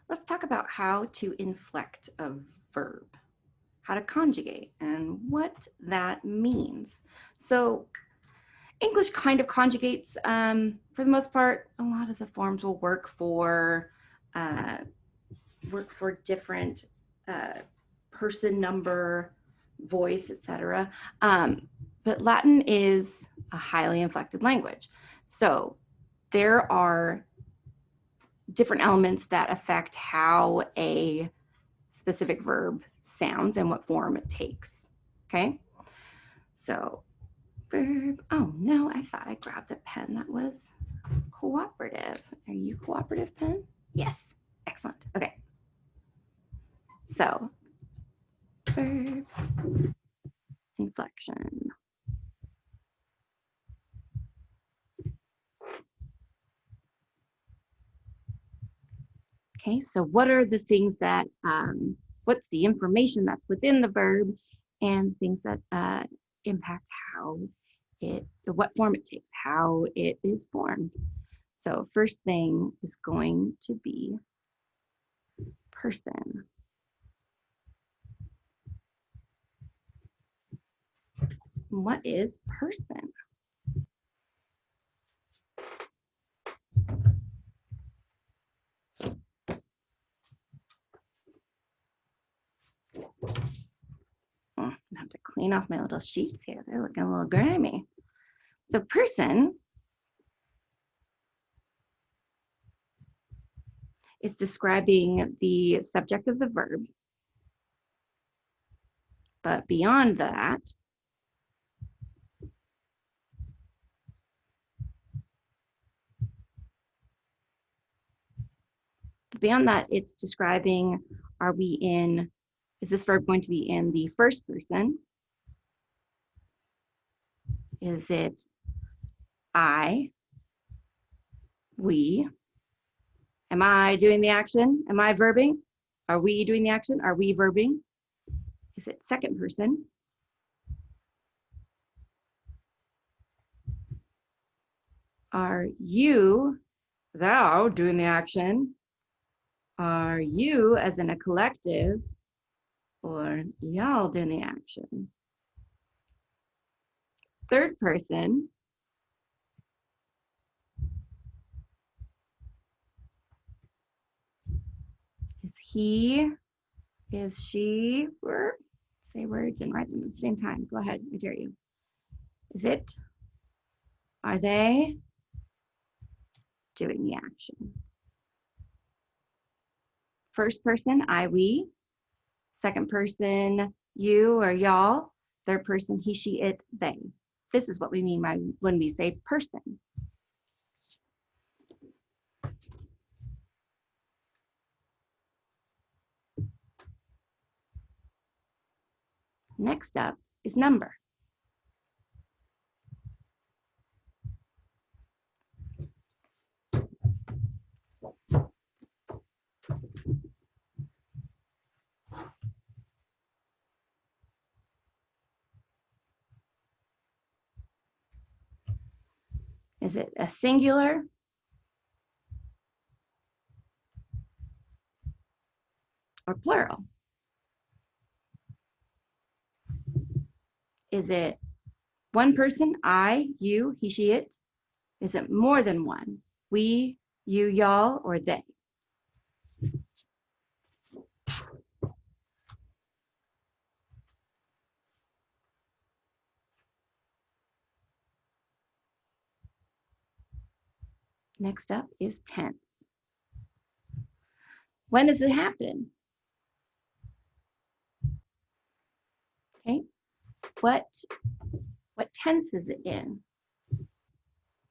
Let's talk about how to inflect a verb, how to conjugate, and what that means. So English kind of conjugates for the most part. A lot of the forms will uh, work for different person, number, voice, etc. But Latin is a highly inflected language, so there are different elements that affect how a specific verb sounds and what form it takes. Okay, so verb. Oh no, I thought I grabbed a pen that was cooperative. Are you cooperative, pen? Yes, excellent. Okay, so verb inflection. Okay, so what are the things that, what's the information that's within the verb and things that impact how what form it takes, how it is formed. So first thing is going to be person. What is person? I have to clean off my little sheets here. They're looking a little grimy. So person is describing the subject of the verb, but beyond that, it's describing, is this verb going to be in the first person? Is it I, we? Am I doing the action? Am I verbing? Are we doing the action? Are we verbing? Is it second person? Are you, thou, doing the action? Are you, as in a collective, or y'all doing the action? Third person, is he, is she, say words and write them at the same time. Go ahead, I dare you. Is it, are they doing the action? First person, I, we. Second person, you or y'all. Third person, he, she, it, they. This is what we mean by when we say person. Next up is number. Is it a singular? Or plural? Is it one person, I, you, he, she, it? Is it more than one? We, you, y'all, or they? Next up is tense. When does it happen? Okay, what tense is it in?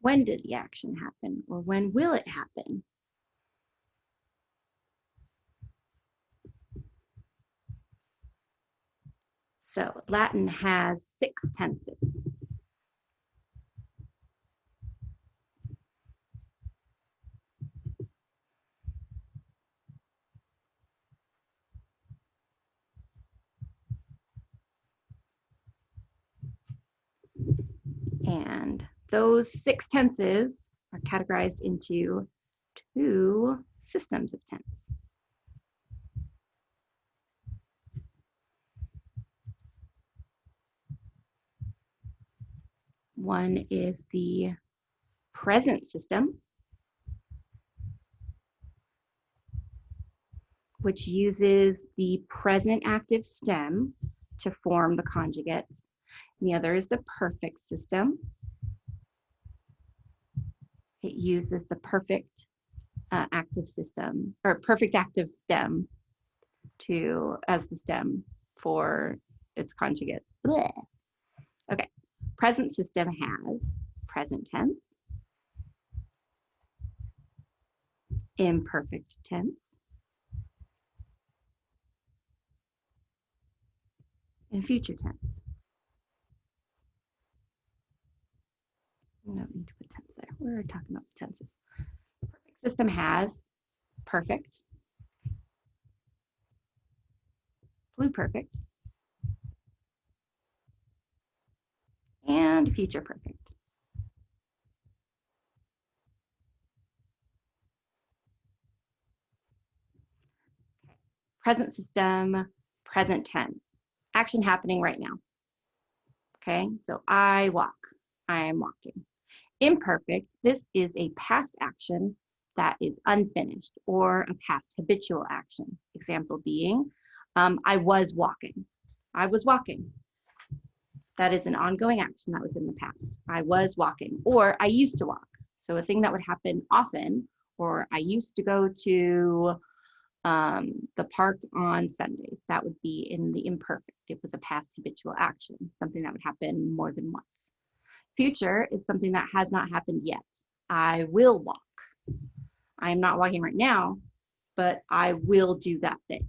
When did the action happen, or when will it happen? So Latin has 6 tenses. And those 6 tenses are categorized into 2 systems of tense. One is the present system, which uses the present active stem to form the conjugates. And the other is the perfect system. It uses the perfect active system, or perfect active stem as the stem for its conjugates. Blech. Okay, present system has present tense, imperfect tense, and future tense. We don't need to put tense there. We're talking about tenses. Perfect system has perfect, pluperfect, and future perfect. Present system, present tense. Action happening right now. Okay, so I walk, I am walking. Imperfect, this is a past action that is unfinished or a past habitual action. Example being, I was walking. I was walking. That is an ongoing action that was in the past. I was walking, or I used to walk. So a thing that would happen often, or I used to go to the park on Sundays. That would be in the imperfect. It was a past habitual action, something that would happen more than once. Future is something that has not happened yet. I will walk. I am not walking right now, but I will do that thing.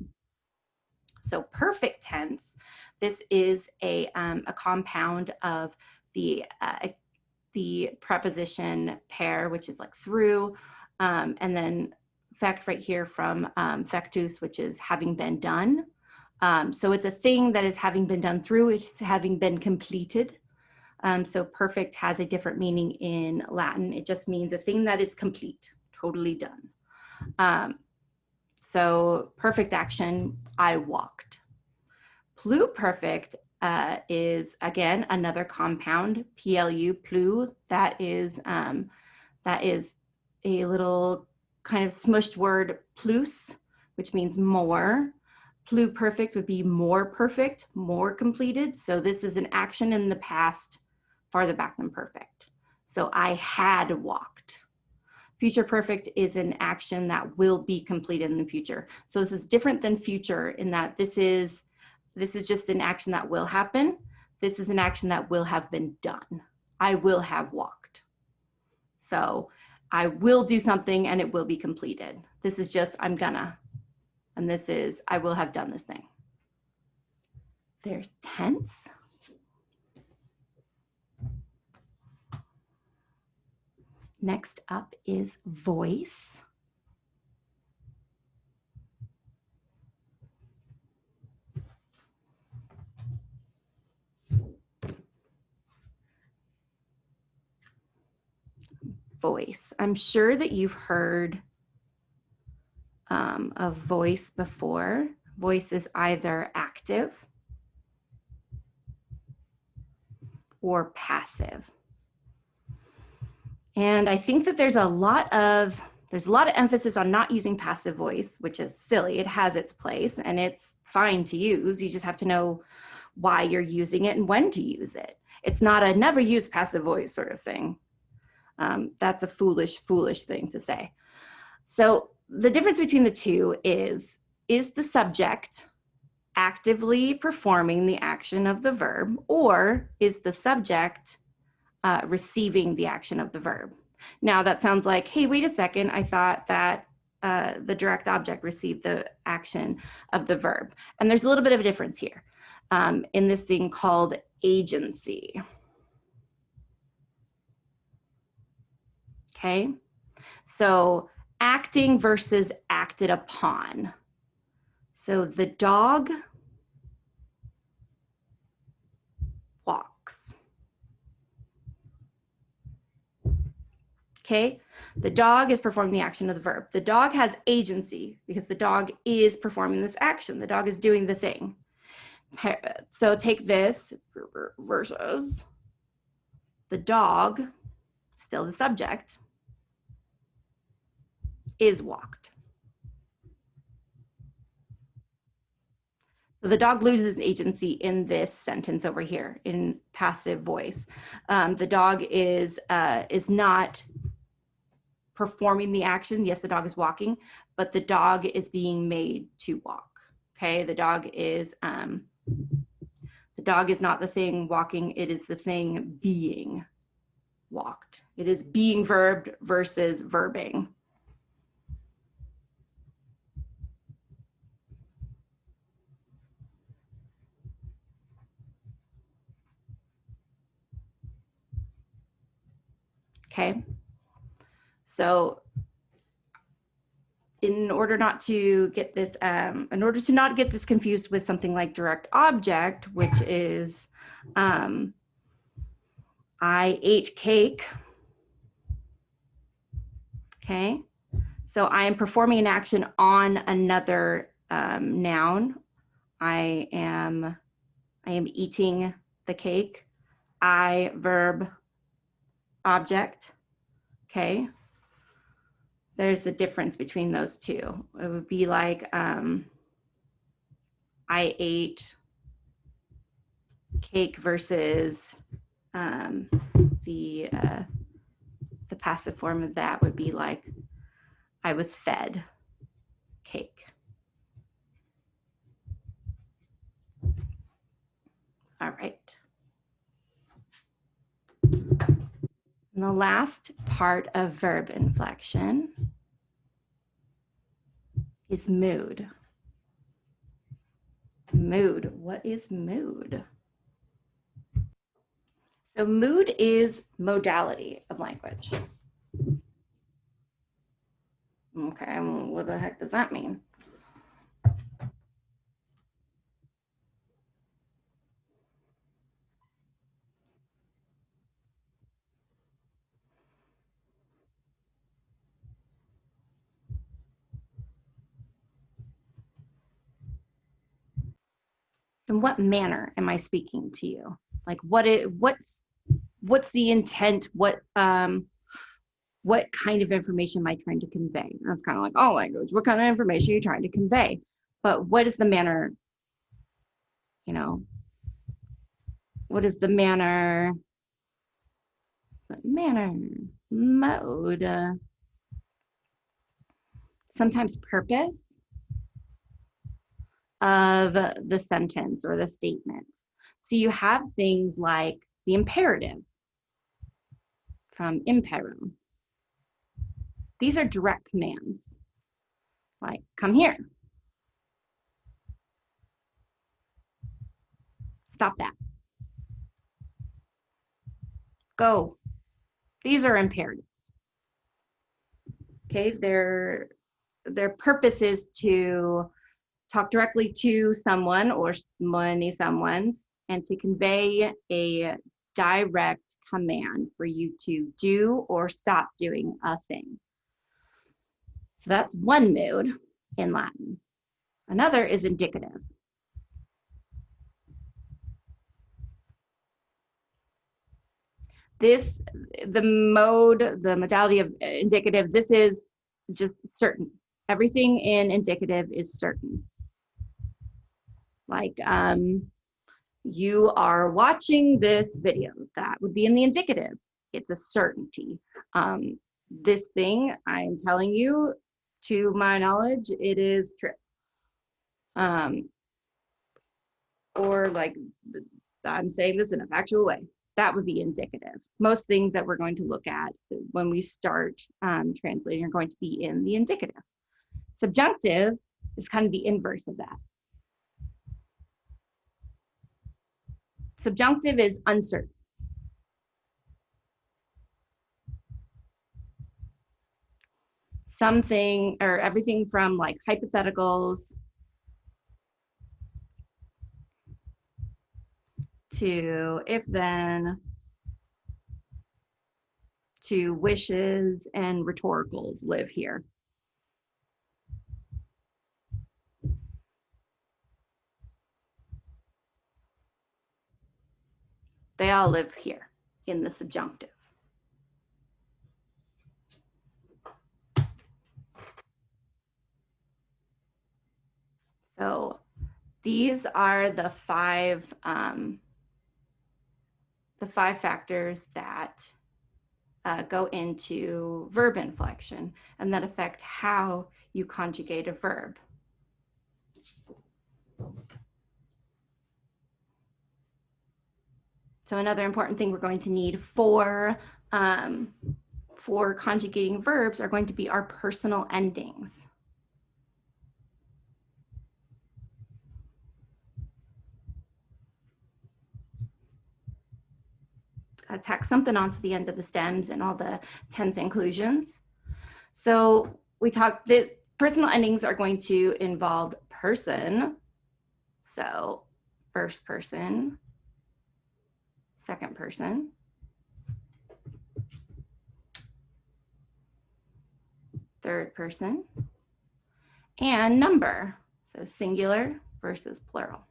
So perfect tense, this is a compound of the preposition pair, which is like through, and then fact right here from factus, which is having been done. So it's a thing that is having been done through, it's having been completed. So perfect has a different meaning in Latin. It just means a thing that is complete, totally done. So perfect action, I walked. Pluperfect is, again, another compound, PLU, plu, that is a little kind of smushed word, plus, which means more. Pluperfect would be more perfect, more completed. So this is an action in the past, farther back than perfect. So I had walked. Future perfect is an action that will be completed in the future. So this is different than future in that this is just an action that will happen. This is an action that will have been done. I will have walked. So I will do something and it will be completed. This is just I'm gonna, and this is I will have done this thing. There's tense. Next up is voice. Voice. I'm sure that you've heard of voice before. Voice is either active or passive. And I think that there's a lot of emphasis on not using passive voice, which is silly. It has its place and it's fine to use. You just have to know why you're using it and when to use it. It's not a never use passive voice sort of thing. That's a foolish thing to say. So the difference between the two is the subject actively performing the action of the verb, or is the subject receiving the action of the verb? Now that sounds like, hey, wait a second, I thought that the direct object received the action of the verb. And there's a little bit of a difference here in this thing called agency. Okay, so acting versus acted upon. So the dog walks. Okay, the dog is performing the action of the verb. The dog has agency because the dog is performing this action. The dog is doing the thing. So take this versus The dog, still the subject, is walked. So the dog loses agency in this sentence over here in passive voice. The dog is not performing the action. Yes, the dog is walking, but the dog is being made to walk. Okay, the dog is not the thing walking. It is the thing being walked. It is being verbed versus verbing. Okay, so in order not to get this, confused with something like direct object, which is I ate cake. Okay, so I am performing an action on another noun. I am eating the cake. I, verb, object. Okay, there's a difference between those two. It would be like I ate cake versus the passive form of that would be like I was fed cake. All right. And the last part of verb inflection is mood. Mood. What is mood? So mood is modality of language. Okay, well, what the heck does that mean? In what manner am I speaking to you? Like what's the intent? What kind of information am I trying to convey? That's kind of like all language. What kind of information are you trying to convey? But what is the manner, you know, what is the manner, mode, sometimes purpose of the sentence or the statement. So you have things like the imperative from impero. These are direct commands, like come here, stop that, go. These are imperatives. Okay, their purpose is to talk directly to someone or many someone's and to convey a direct command for you to do or stop doing a thing. So that's one mood in Latin. Another is indicative. The modality of indicative, this is just certain. Everything in indicative is certain. Like, you are watching this video. That would be in the indicative. It's a certainty. This thing I'm telling you, to my knowledge, it is true. Or like, I'm saying this in a factual way. That would be indicative. Most things that we're going to look at when we start translating are going to be in the indicative. Subjunctive is kind of the inverse of that. Subjunctive is uncertain. Something or everything from like hypotheticals to if then to wishes and rhetoricals live here. They all live here. in the subjunctive. So these are the five factors that go into verb inflection and that affect how you conjugate a verb. So another important thing we're going to need for conjugating verbs are going to be our personal endings. Tack something onto the end of the stems and all the tense inclusions. So we talked that personal endings are going to involve person. So first person, second person, third person, and number. So singular versus plural.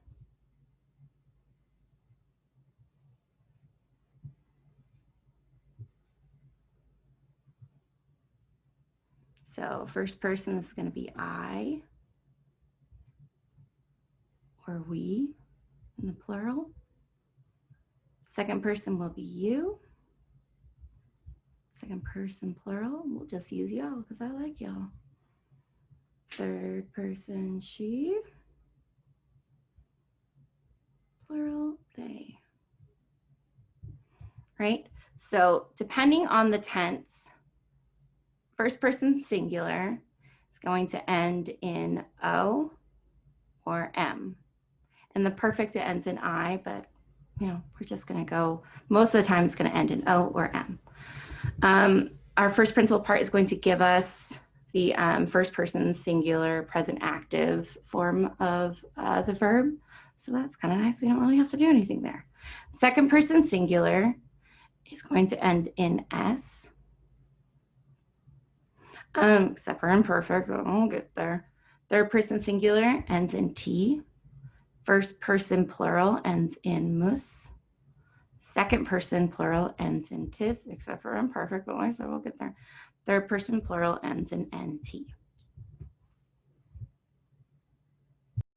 So first person is going to be I or we in the plural. Second person will be you. Second person plural, we'll just use y'all because I like y'all. Third person she. Plural they. Right? So depending on the tense, first person singular is going to end in O or M. And the perfect, it ends in I, but you know, we're just going to go, most of the time it's going to end in O or M. Our first principal part is going to give us the first person singular present active form of the verb. So that's kind of nice. We don't really have to do anything there. Second person singular is going to end in S. Except for imperfect, but we'll get there. Third person singular ends in T. First person plural ends in mus. Second person plural ends in tis, except for imperfect, but like I said, we'll get there. Third person plural ends in NT.